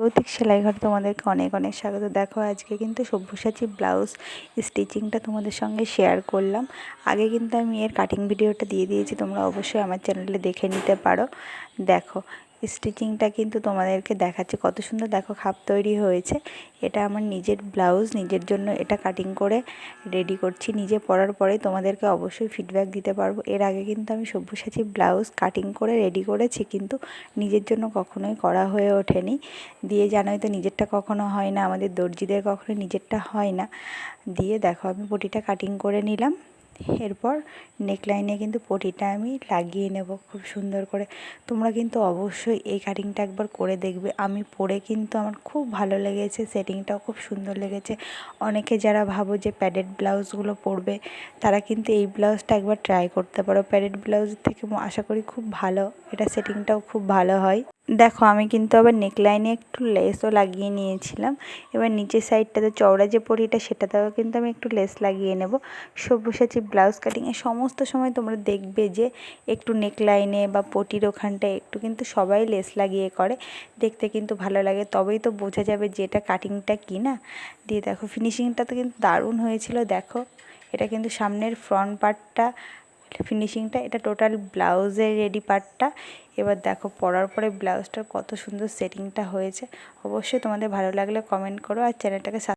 ভৌতিক সেলাই ঘরে তোমাদেরকে অনেক অনেক স্বাগত। দেখো আজকে কিন্তু সব্যসাচী ব্লাউজ স্টিচিংটা তোমাদের সঙ্গে শেয়ার করলাম। আগে কিন্তু আমি এর কাটিং ভিডিওটা দিয়ে দিয়েছি, তোমরা অবশ্যই আমার চ্যানেলে দেখে নিতে পারো। দেখো স্টিচিংটা কিন্তু তোমাদেরকে দেখাচ্ছি কত সুন্দর। দেখো খাপ তৈরি হয়েছে। এটা আমার নিজের ব্লাউজ, নিজের জন্য এটা কাটিং করে রেডি করছি। নিজে পরার পরে তোমাদেরকে অবশ্যই ফিডব্যাক দিতে পারবো। এর আগে কিন্তু আমি সব্যসাচী ব্লাউজ কাটিং করে রেডি করেছি, কিন্তু নিজের জন্য কখনোই করা হয়ে ওঠেনি। দিয়ে জানোই তো নিজেরটা কখনো হয় না, আমাদের দর্জিদের কখনো নিজেরটা হয় না। দিয়ে দেখো আমি পটিটা কাটিং করে নিলাম। এরপর নেকলাইনে কিন্তু পটিটা আমি লাগিয়ে নেব খুব সুন্দর করে। তোমরা কিন্তু অবশ্যই এই কাটিংটা একবার করে দেখবে। আমি পরে কিন্তু আমার খুব ভালো লেগেছে, সেটিংটাও খুব সুন্দর লেগেছে। অনেকে যারা ভাবো যে প্যাডেড ব্লাউজগুলো পরবে, তারা কিন্তু এই ব্লাউজটা একবার ট্রাই করতে পারো। প্যাডেড ব্লাউজের থেকে আশা করি খুব ভালো, এটা সেটিংটাও খুব ভালো হয়। দেখো আমি কিন্তু আবার নেকলাইনে একটু লেসও লাগিয়ে নিয়েছিলাম। এবার নিচের সাইডটাতে চওড়া যে পটিটা, সেটাতেও কিন্তু আমি একটু লেস লাগিয়ে নেব। সব্যসাচী ব্লাউজ কাটিংয়ে সমস্ত সময় তোমরা দেখবে যে একটু নেকলাইনে বা পটির ওখানটায় একটু কিন্তু সবাই লেস লাগিয়ে করে, দেখতে কিন্তু ভালো লাগে। তবেই তো বোঝা যাবে যে এটা কাটিংটা কি না। দিয়ে দেখো ফিনিশিংটা তো কিন্তু দারুণ হয়েছিল। দেখো এটা কিন্তু সামনের ফ্রন্ট পার্টটা ফিনিশিংটা, এটা টোটাল ব্লাউজের রেডি পার্টটা। এবার দেখো পরার পরে ব্লাউজটার কত সুন্দর সেটিংটা হয়েছে। অবশ্যই তোমাদের ভালো লাগলে কমেন্ট করো আর চ্যানেলটাকে